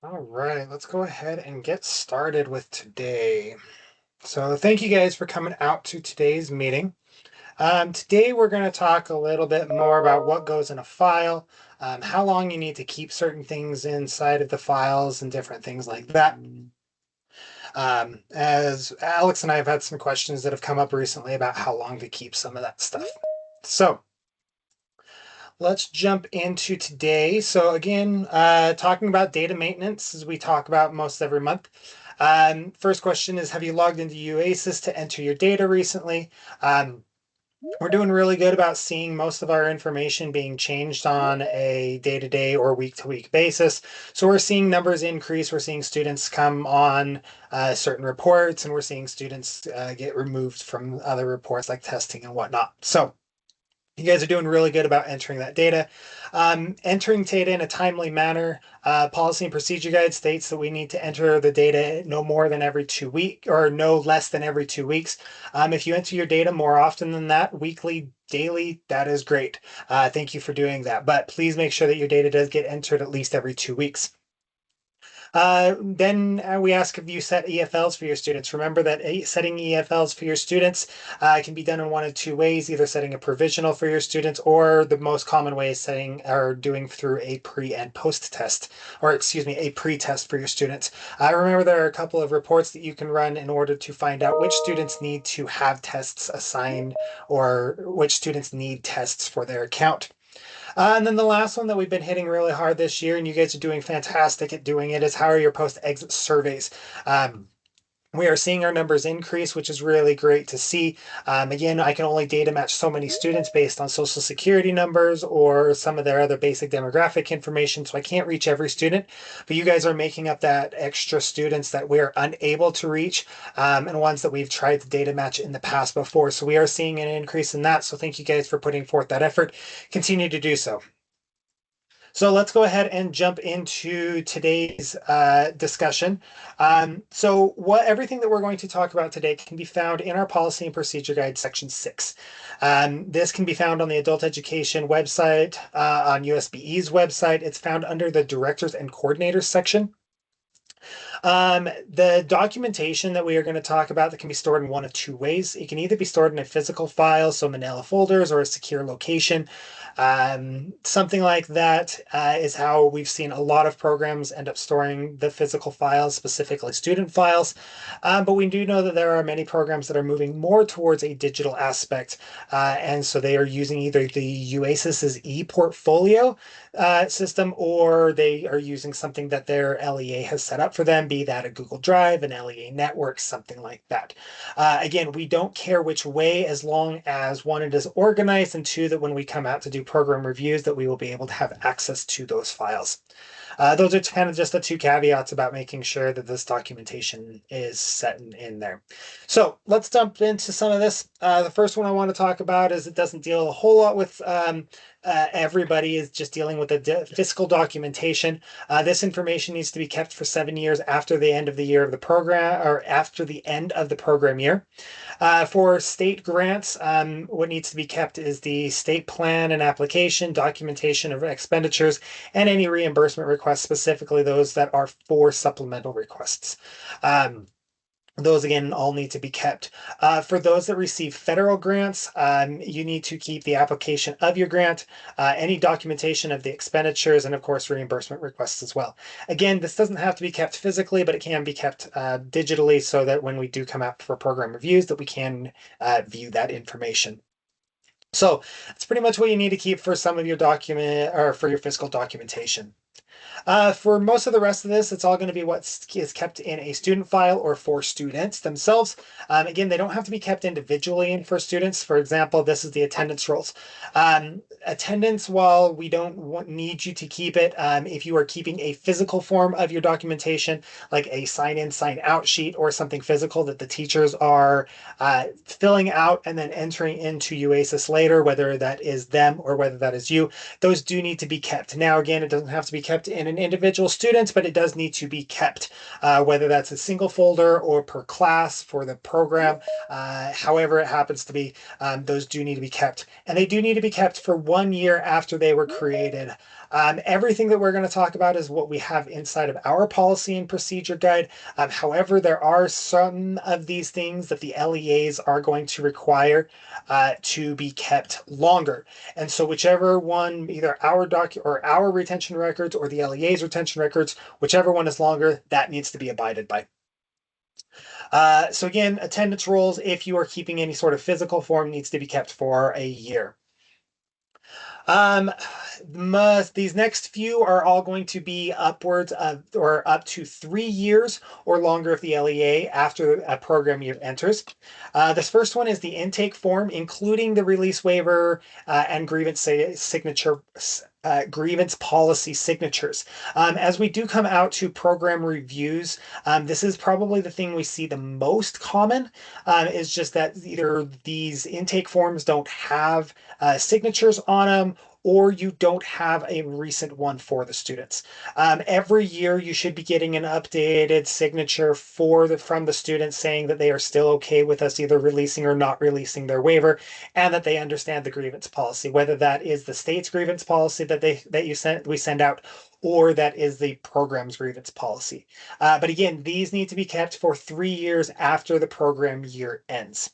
All right, let's go ahead and get started with today. So, thank you guys for coming out to today's meeting. Today, we're going to talk a little bit more about what goes in a file, how long you need to keep certain things inside of the files, and different things like that. As Alex and I have had some questions that have come up recently about how long to keep some of that stuff. So, let's jump into today. So again, talking about data maintenance as we talk about most every month. First question is, have you logged into UASys to enter your data recently? Um, we're doing really good about seeing most of our information being changed on a day-to-day or week-to-week basis. So we're seeing numbers increase. We're seeing students come on certain reports, and we're seeing students get removed from other reports like testing and whatnot. So you guys are doing really good about entering that data. Entering data in a timely manner. Policy and procedure guide states that we need to enter the data no more than every 2 weeks or no less than every 2 weeks. If you enter your data more often than that, weekly, daily, that is great. Thank you for doing that. But please make sure that your data does get entered at least every 2 weeks. Then we ask if you set EFLs for your students. Remember that setting EFLs for your students can be done in one of two ways, either setting a provisional for your students, or the most common way is setting or doing through a pre and post test, or excuse me, a pre-test for your students. Remember there are a couple of reports that you can run in order to find out which students need to have tests assigned or which students need tests for their account. And then the last one that we've been hitting really hard this year, and you guys are doing fantastic at doing it, is how are your post-exit surveys? We are seeing our numbers increase, which is really great to see. Again, I can only data match so many students based on social security numbers or some of their other basic demographic information, so I can't reach every student. But you guys are making up that extra students that we're unable to reach, and ones that we've tried to data match in the past before. So we are seeing an increase in that. So thank you guys for putting forth that effort. Continue to do so. So let's go ahead and jump into today's discussion. So what everything that we're going to talk about today can be found in our policy and procedure guide section 6. This can be found on the adult education website, on USBE's website. It's found under the directors and coordinators section. The documentation that we are going to talk about that can be stored in one of two ways. It can either be stored in a physical file, so manila folders, or a secure location. Something like that is how we've seen a lot of programs end up storing the physical files, specifically student files. But we do know that there are many programs that are moving more towards a digital aspect. And so they are using either the UASYS's ePortfolio system, or they are using something that their LEA has set up for them, be that a Google Drive, an LEA network, something like that. Again, we don't care which way, as long as one, it is organized, and two, that when we come out to do program reviews, that we will be able to have access to those files. Those are kind of just the two caveats about making sure that this documentation is set in there. So let's jump into some of this. The first one I want to talk about is it doesn't deal a whole lot with everybody, is just dealing with the fiscal documentation. This information needs to be kept for 7 years after the end of the year of the program, or after the end of the program year. For state grants, what needs to be kept is the state plan and application, documentation of expenditures, and any reimbursement requests, specifically those that are for supplemental requests. Those again all need to be kept. For those that receive federal grants, you need to keep the application of your grant, any documentation of the expenditures, and of course reimbursement requests as well. Again, this doesn't have to be kept physically, but it can be kept digitally, so that when we do come out for program reviews, that we can view that information. So that's pretty much what you need to keep for some of your document, or for your fiscal documentation. For most of the rest of this, it's all going to be what is kept in a student file or for students themselves. Again, they don't have to be kept individually and for students. For example, this is the attendance rolls. Attendance, while we don't need you to keep it, if you are keeping a physical form of your documentation, like a sign in, sign out sheet, or something physical that the teachers are filling out and then entering into UASYS later, whether that is them or whether that is you, those do need to be kept. Now, again, it doesn't have to be kept in an individual student, but it does need to be kept, whether that's a single folder or per class for the program. However it happens to be, those do need to be kept. And they do need to be kept for 1 year after they were created. Everything that we're going to talk about is what we have inside of our policy and procedure guide. However, there are some of these things that the LEAs are going to require to be kept longer. And so whichever one, either our or our retention records or the LEA's retention records, whichever one is longer, that needs to be abided by. So again, attendance rules, if you are keeping any sort of physical form, needs to be kept for a year. These next few are all going to be upwards of or up to 3 years or longer if the LEA after a program year enters. This first one is the intake form, including the release waiver and grievance signature. Grievance policy signatures. As we do come out to program reviews, this is probably the thing we see the most common, is just that either these intake forms don't have signatures on them, or you don't have a recent one for the students. Every year you should be getting an updated signature from the students saying that they are still okay with us either releasing or not releasing their waiver, and that they understand the grievance policy, whether that is the state's grievance policy that we send out, or that is the program's grievance policy. But again, these need to be kept for 3 years after the program year ends.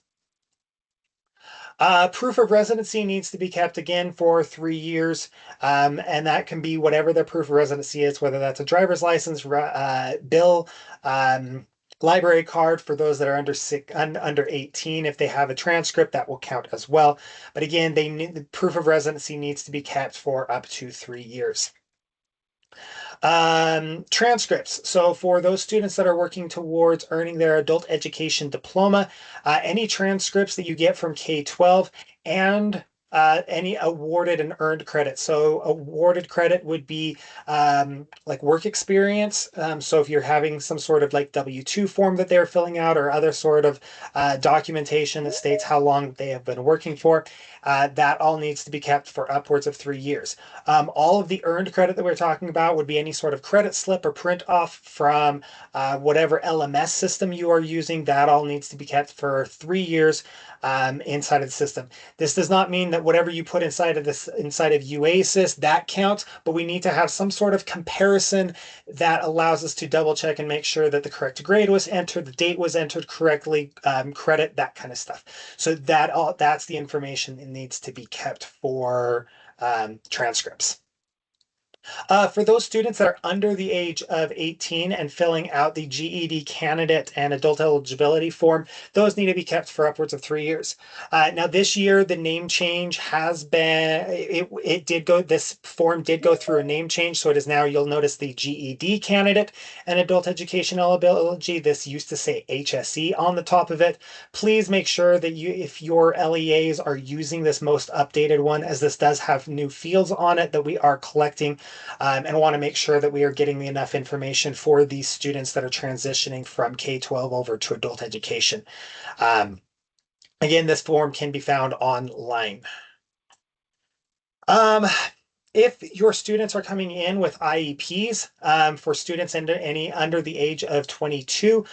Proof of residency needs to be kept again for 3 years, and that can be whatever the proof of residency is, whether that's a driver's license, bill, library card for those that are under 18. If they have a transcript, that will count as well. But again, the proof of residency needs to be kept for up to 3 years. Transcripts. So for those students that are working towards earning their adult education diploma, any transcripts that you get from K-12 and any awarded and earned credit. So awarded credit would be like work experience. So if you're having some sort of like W-2 form that they're filling out or other sort of documentation that states how long they have been working for, that all needs to be kept for upwards of 3 years. All of the earned credit that we're talking about would be any sort of credit slip or print off from whatever LMS system you are using. That all needs to be kept for 3 years inside of the system. This does not mean that whatever you put inside of UASys, that counts, but we need to have some sort of comparison that allows us to double check and make sure that the correct grade was entered, the date was entered correctly, credit, that kind of stuff. So that's the information that needs to be kept for transcripts. For those students that are under the age of 18 and filling out the GED candidate and adult eligibility form, those need to be kept for upwards of 3 years. Now this year, the name change has been, this form did go through a name change. So it is now, you'll notice the GED candidate and adult education eligibility. This used to say HSE on the top of it. Please make sure that if your LEAs are using this most updated one, as this does have new fields on it that we are collecting, and want to make sure that we are getting enough information for these students that are transitioning from K-12 over to adult education. Again, this form can be found online. If your students are coming in with IEPs, for students under the age of 22,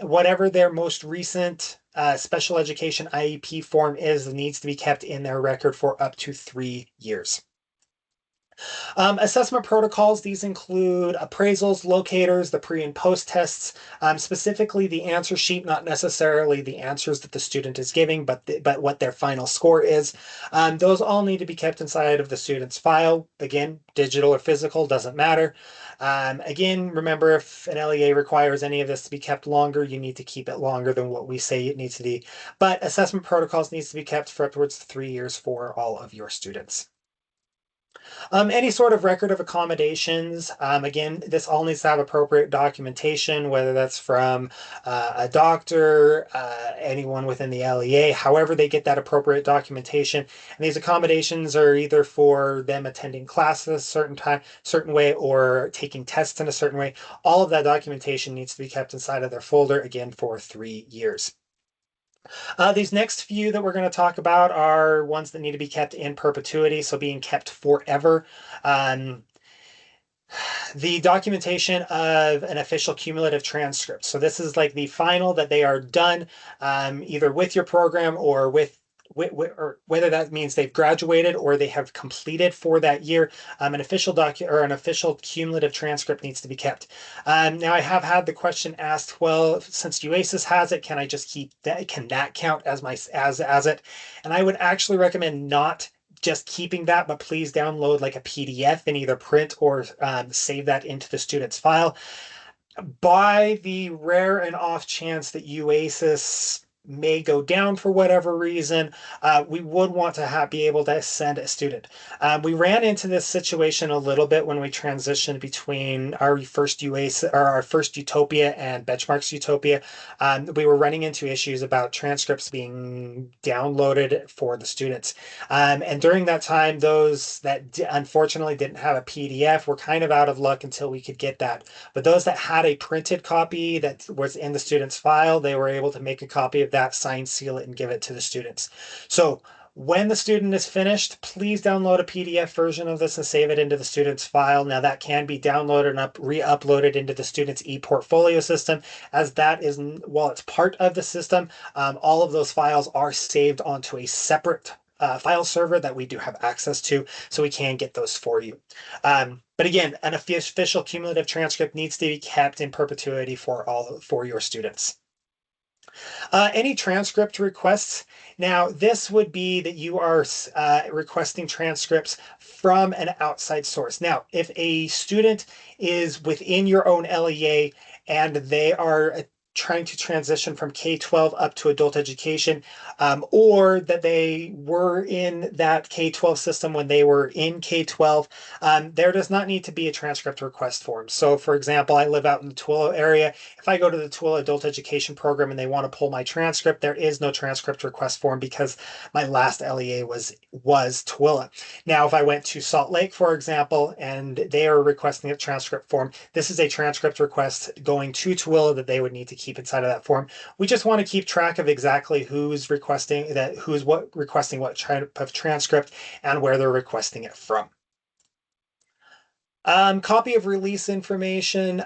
whatever their most recent special education IEP form is, needs to be kept in their record for up to 3 years. Assessment protocols, these include appraisals, locators, the pre and post tests, specifically the answer sheet, not necessarily the answers that the student is giving, but what their final score is. Those all need to be kept inside of the student's file. Again, digital or physical, doesn't matter. Again, remember, if an LEA requires any of this to be kept longer, you need to keep it longer than what we say it needs to be. But assessment protocols needs to be kept for upwards of 3 years for all of your students. Any sort of record of accommodations, again, this all needs to have appropriate documentation, whether that's from a doctor, anyone within the LEA, however they get that appropriate documentation. And these accommodations are either for them attending classes a certain way, or taking tests in a certain way. All of that documentation needs to be kept inside of their folder, again, for 3 years. These next few that we're going to talk about are ones that need to be kept in perpetuity, so being kept forever. The documentation of an official cumulative transcript. So this is like the final that they are done, either with your program or or whether that means they've graduated or they have completed for that year. An official an official cumulative transcript needs to be kept. Now I have had the question asked, well, since UASIS has it, can I just keep that? Can that count as my as it? And I would actually recommend not just keeping that, but please download like a PDF and either print or save that into the student's file. By the rare and off chance that UASIS may go down for whatever reason, we would want to be able to send a student. We ran into this situation a little bit when we transitioned between our first UASIS or our first Utopia and Benchmarks Utopia. We were running into issues about transcripts being downloaded for the students. And during that time, those that unfortunately didn't have a PDF were kind of out of luck until we could get that. But those that had a printed copy that was in the student's file, they were able to make a copy of that, sign, seal it, and give it to the students. So when the student is finished, please download a PDF version of this and save it into the student's file. Now that can be downloaded and re-uploaded into the student's ePortfolio system, as that is, while it's part of the system, all of those files are saved onto a separate file server that we do have access to, so we can get those for you. But again, an official cumulative transcript needs to be kept in perpetuity for your students. Any transcript requests. Now, this would be that you are requesting transcripts from an outside source. Now, if a student is within your own LEA and they are trying to transition from K-12 up to adult education, or that they were in that K-12 system when they were in K-12, there does not need to be a transcript request form. So for example, I live out in the Tooele area. If I go to the Tooele Adult Education Program and they want to pull my transcript, there is no transcript request form because my last LEA was Tooele. Now, if I went to Salt Lake, for example, and they are requesting a transcript form, this is a transcript request going to Tooele that they would need to keep inside of that form. We just want to keep track of exactly who's requesting what type of transcript and where they're requesting it from. Copy of release information.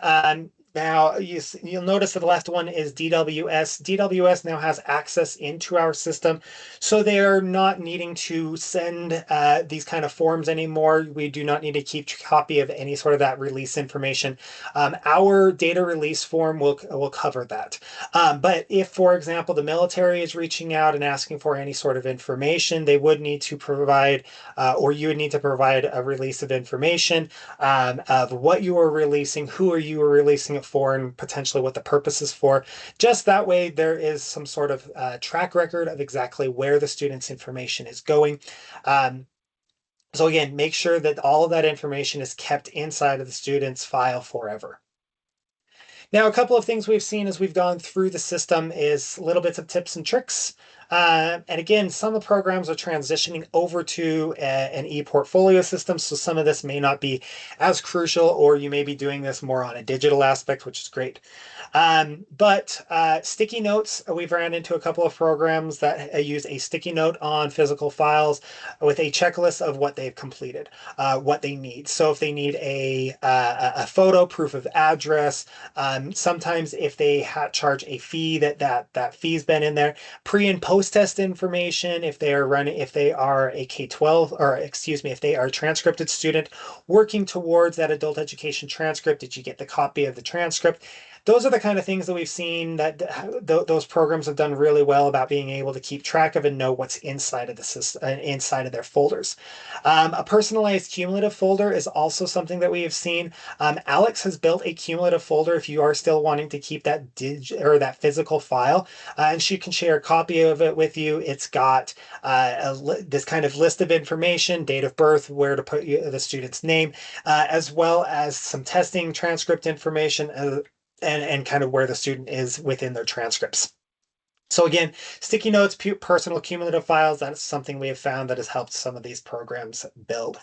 Now, you'll notice that the last one is DWS. DWS now has access into our system, so they're not needing to send these kind of forms anymore. We do not need to keep a copy of any sort of that release information. Our data release form will cover that. But if, for example, the military is reaching out and asking for any sort of information, they would need to provide, or you would need to provide a release of information of what you are releasing, who are you releasing it for, and potentially what the purpose is for. Just that way, there is some sort of track record of exactly where the student's information is going. So again, make sure that all of that information is kept inside of the student's file forever. Now, a couple of things we've seen as we've gone through the system is little bits of tips and tricks. And again, some of the programs are transitioning over to an e-portfolio system, so some of this may not be as crucial, or you may be doing this more on a digital aspect, which is great. But sticky notes, we've ran into a couple of programs that use a sticky note on physical files with a checklist of what they've completed, what they need. So if they need a photo, proof of address, sometimes if they charge a fee, that fee's been in there. Pre and post test information, if they are a K-12, or excuse me, if they are a transcripted student working towards that adult education transcript, did you get the copy of the transcript? Those are the kind of things that we've seen that those programs have done really well about being able to keep track of and know what's inside of the system, inside of their folders. A personalized cumulative folder is also something that we have seen. Alex has built a cumulative folder if you are still wanting to keep that that physical file, and she can share a copy of it with you. It's got this kind of list of information, date of birth, where to put the student's name, as well as some testing transcript information, and kind of where the student is within their transcripts. So again, sticky notes, personal cumulative files, that's something we have found that has helped some of these programs build.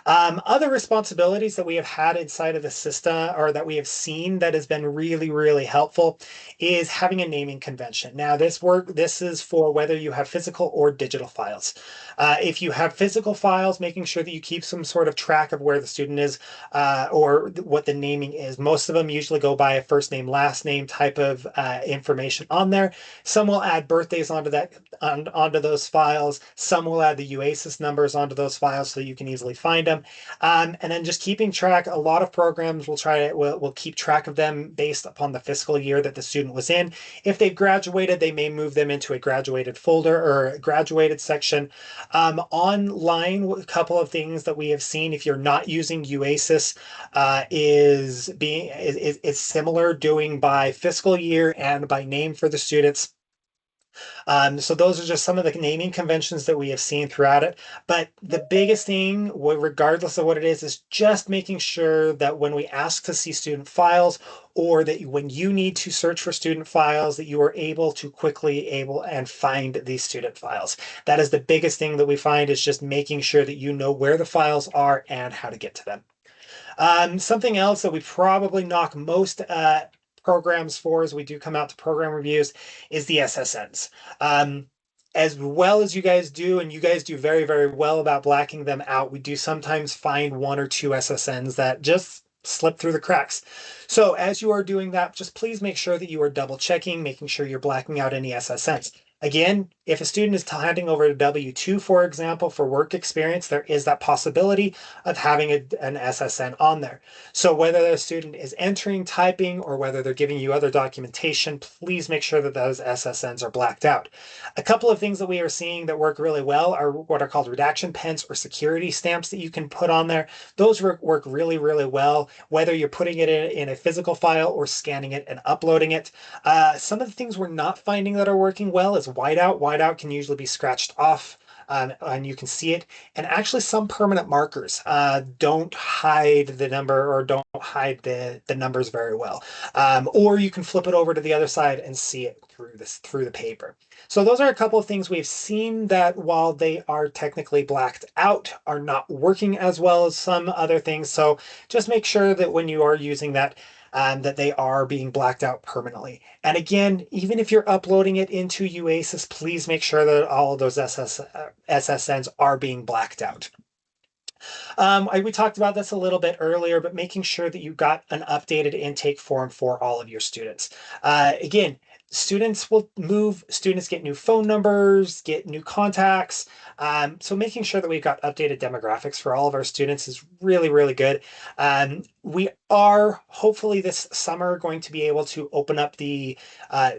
Other responsibilities that we have had inside of the system or that we have seen that has been really, really helpful is having a naming convention. Now, this is for whether you have physical or digital files. If you have physical files, making sure that you keep some sort of track of where the student is or what the naming is. Most of them usually go by a first name, last name type of information on there. Some will add birthdays onto onto those files. Some will add the UASIS numbers onto those files so that you can easily find them. And then just keeping track. A lot of programs will keep track of them based upon the fiscal year that the student was in. If they've graduated, they may move them into a graduated folder or a graduated section. Online, a couple of things that we have seen if you're not using UASIS is similar, doing by fiscal year and by name for the students. So those are just some of the naming conventions that we have seen throughout it. But the biggest thing, regardless of what it is just making sure that when we ask to see student files, or that when you need to search for student files, that you are able to quickly able and find these student files. That is the biggest thing that we find, is just making sure that you know where the files are and how to get to them. Something else that we probably knock most programs for as we do come out to program reviews is the SSNs. As well as you guys do, and you guys do very, very well about blacking them out, we do sometimes find one or two SSNs that just slip through the cracks. So as you are doing that, just please make sure that you are double checking, making sure you're blacking out any SSNs. Again, if a student is handing over to W-2, for example, for work experience, there is that possibility of having an SSN on there. So whether the student is entering, typing, or whether they're giving you other documentation, please make sure that those SSNs are blacked out. A couple of things that we are seeing that work really well are what are called redaction pens or security stamps that you can put on there. Those work really, really well, whether you're putting it in a physical file or scanning it and uploading it. Some of the things we're not finding that are working well is whiteout. Whiteout can usually be scratched off. And you can see it. And actually, some permanent markers don't hide the number or don't hide the numbers very well. Or you can flip it over to the other side and see it through the paper. So those are a couple of things we've seen that, while they are technically blacked out, are not working as well as some other things. So just make sure that when you are using that, that they are being blacked out permanently. And again, even if you're uploading it into UASIS, please make sure that all of those SSNs are being blacked out. We talked about this a little bit earlier, but making sure that you got an updated intake form for all of your students. Again, students will move, students get new phone numbers, get new contacts. So making sure that we've got updated demographics for all of our students is really, really good. We are hopefully this summer going to be able to open up the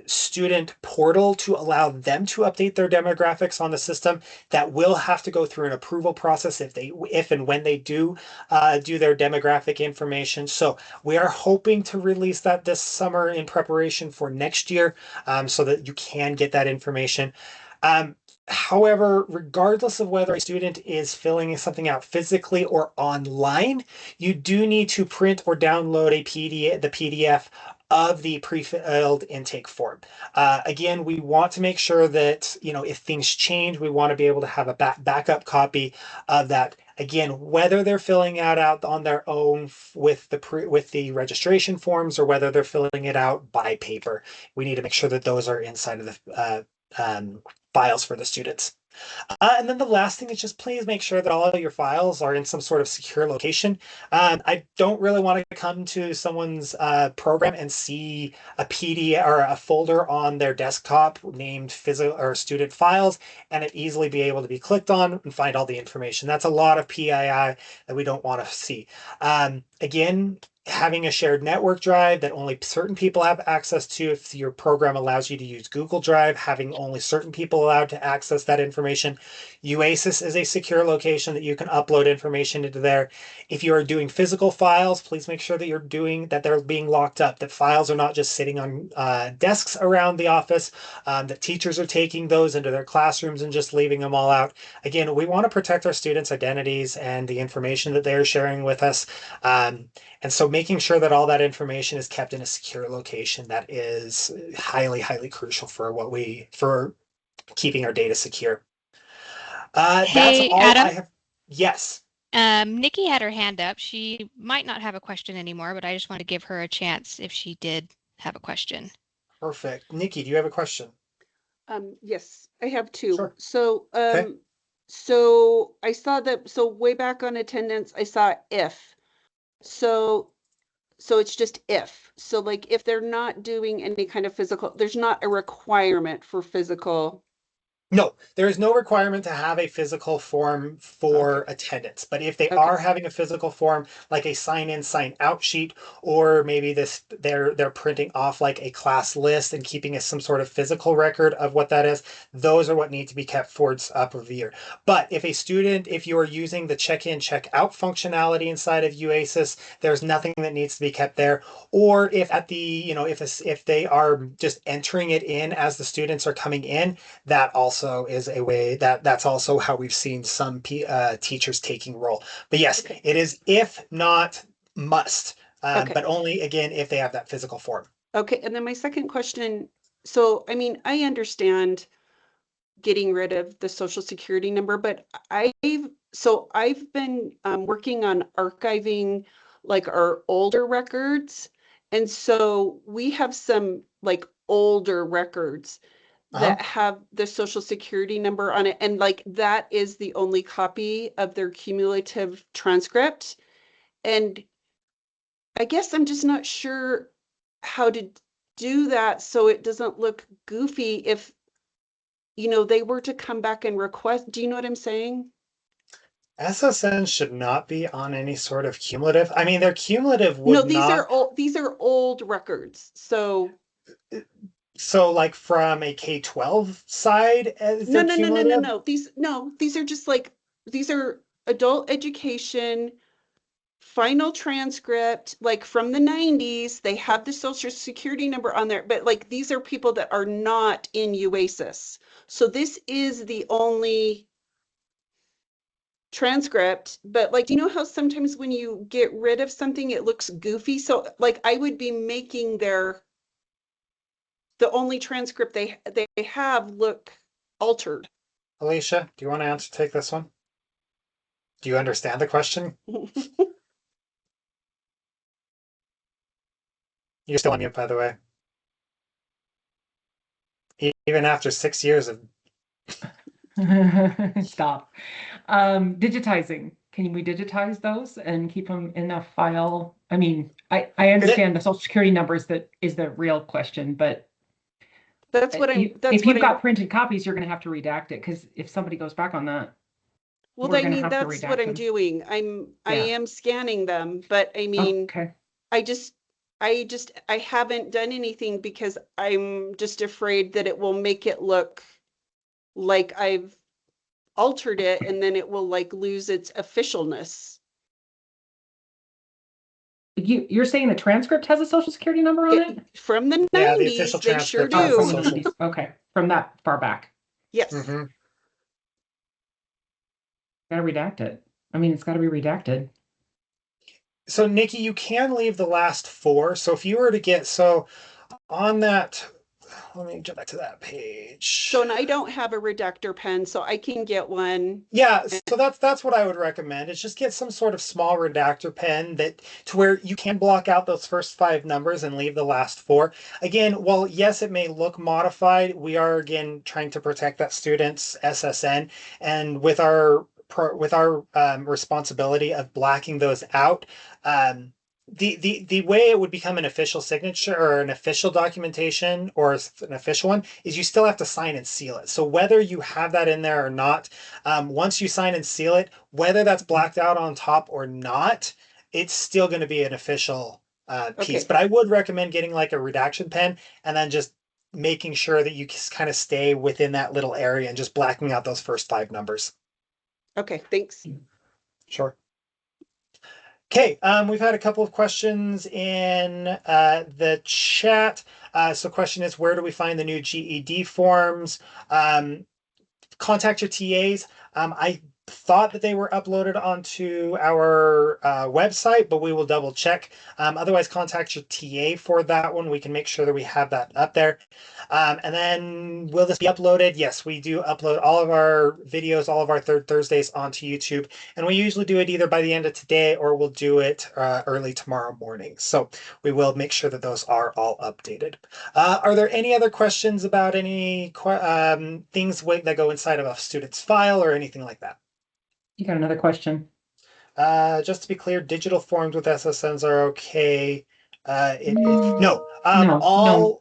student portal to allow them to update their demographics on the system. That will have to go through an approval process if and when they do their demographic information. So we are hoping to release that this summer in preparation for next year, so that you can get that information. However, regardless of whether a student is filling something out physically or online, you do need to print or download the PDF of the pre-filled intake form. Again, we want to make sure that, if things change, we want to be able to have a backup copy of that. Again, whether they're filling out on their own with the registration forms, or whether they're filling it out by paper, we need to make sure that those are inside of the files for the students. And then the last thing is just please make sure that all of your files are in some sort of secure location. I don't really want to come to someone's program and see a PDF or a folder on their desktop named physical or student files, and it easily be able to be clicked on and find all the information. That's a lot of PII that we don't want to see. Again, having a shared network drive that only certain people have access to. If your program allows you to use Google Drive, having only certain people allowed to access that information. UASIS is a secure location that you can upload information into there. If you are doing physical files, please make sure that they're being locked up, that files are not just sitting on desks around the office, that teachers are taking those into their classrooms and just leaving them all out. Again, we want to protect our students' identities and the information that they're sharing with us. And so making sure that all that information is kept in a secure location, that is highly, highly crucial for keeping our data secure. That's Hey, all I Adam. have. Yes, Nikki had her hand up. She might not have a question anymore, but I just want to give her a chance if she did have a question. perfect. Nikki, do you have a question? Yes, I have two. Sure. Okay. So I saw that, so way back on attendance, I saw if. So, so it's just if. So like if they're not doing any kind of physical, there's not a requirement for physical. No, there is no requirement to have a physical form Okay, for attendance. But if they okay, are having a physical form, like a sign in, sign out sheet, or maybe they're printing off like a class list and keeping some sort of physical record of what that is, those are what need to be kept for up of the year. But if you are using the check-in, check-out functionality inside of UASys, there's nothing that needs to be kept there. Or if at the, if they are just entering it in as the students are coming in, that also is a way that's also how we've seen some teachers taking role. But yes, okay, it is if not must, okay, but only again if they have that physical form. okay. And then my second question, so I mean, I understand getting rid of the social security number, but I've been working on archiving like our older records. And so we have some like older records Uh-huh. that have the social security number on it. And like that is the only copy of their cumulative transcript. And I guess I'm just not sure how to do that so it doesn't look goofy if they were to come back and request, do you know what I'm saying? SSN should not be on any sort of cumulative. I mean, their cumulative No, would not. these are old records. So So, like from a K-12 side, is no, their no, no, no, no, cumulative? no. These are just like these are adult education final transcript, like from the 90s. They have the social security number on there, but like these are people that are not in UASys. So this is the only transcript, but like, do you know how sometimes when you get rid of something, it looks goofy? So like I would be making the only transcript they have look altered. Alicia, do you want to take this one? Do you understand the question? You're still on mute, by the way. Even after 6 years of. Stop. Digitizing. Can we digitize those and keep them in a file? I mean, I understand the social security numbers that is the real question, but That's what if you've got printed copies, you're going to have to redact it because if somebody goes back on that, well, we're I going to mean, have to that's what redact I'm them. doing. I Yeah. am scanning them, but I mean, Okay. I haven't done anything because I'm just afraid that it will make it look like I've altered it and then it will like lose its officialness. You're saying the transcript has a social security number on it? From the Yeah, the official 90s, they sure transcript has Oh, the from the do. social. 90s. Okay. From that far back. Yes. Mhm. Gotta redact it. I mean, it's got to be redacted. So Nikki, you can leave the last four. So if you were to get on that, let me jump back to that page. So, and I don't have a reductor pen, so I can get one. Yeah, so that's what I would recommend. Is just get some sort of small redactor pen that to where you can block out those first five numbers and leave the last four. Again, while yes, it may look modified, we are again trying to protect that student's SSN, and with our responsibility of blacking those out. The way it would become an official signature or an official documentation or an official one is you still have to sign and seal it. So whether you have that in there or not, once you sign and seal it, whether that's blacked out on top or not, it's still going to be an official piece. Okay. But I would recommend getting like a redaction pen and then just making sure that you kind of stay within that little area and just blacking out those first five numbers. Okay, thanks. Sure. Okay, we've had a couple of questions in the chat. So question is, where do we find the new GED forms? Contact your TAs. I thought that they were uploaded onto our website, but we will double check. Otherwise, contact your TA for that one. We can make sure that we have that up there. And then will this be uploaded? Yes, we do upload all of our videos, all of our Third Thursdays onto YouTube. And we usually do it either by the end of today or we'll do it early tomorrow morning. So we will make sure that those are all updated. Are there any other questions about any things that go inside of a student's file or anything like that? You got another question? Just to be clear, digital forms with SSNs are okay. No, No, no.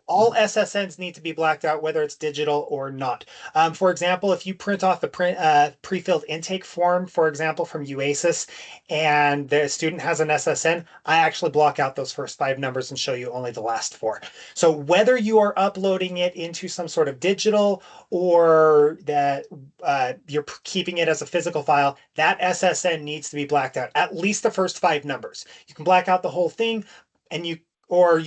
all SSNs need to be blacked out, whether it's digital or not. For example, if you print off the pre-filled intake form, for example, from UASIS, and the student has an SSN, I actually block out those first 5 numbers and show you only the last 4. So whether you are uploading it into some sort of digital or that you're keeping it as a physical file, that SSN needs to be blacked out, at least the first 5 numbers. You can black out the whole thing, and you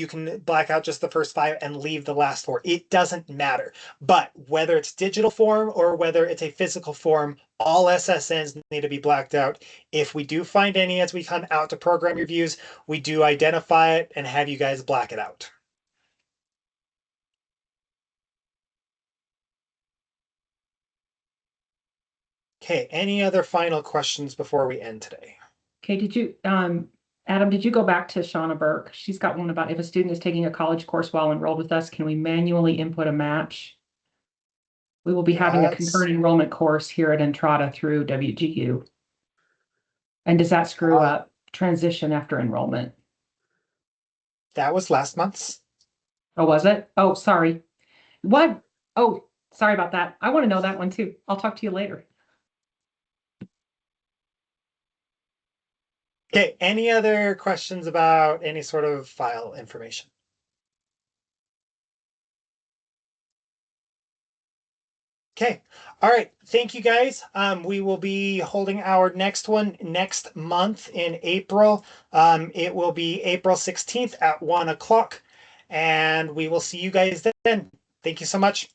can black out just the first 5 and leave the last 4. It doesn't matter. But whether it's digital form or whether it's a physical form, all SSNs need to be blacked out. If we do find any as we come out to program reviews, we do identify it and have you guys black it out. Okay, any other final questions before we end today? Okay, did you, Adam, did you go back to Shauna Burke? She's got one about if a student is taking a college course while enrolled with us, can we manually input a match? We will be having a concurrent enrollment course here at Entrada through WGU. And does that screw up transition after enrollment? That was last month's. Oh, was it? Oh, sorry. What? Oh, sorry about that. I want to know that one too. I'll talk to you later. Okay, any other questions about any sort of file information? Okay, all right, thank you guys. We will be holding our next one next month in April. It will be April 16th at 1 o'clock, and we will see you guys then. Thank you so much.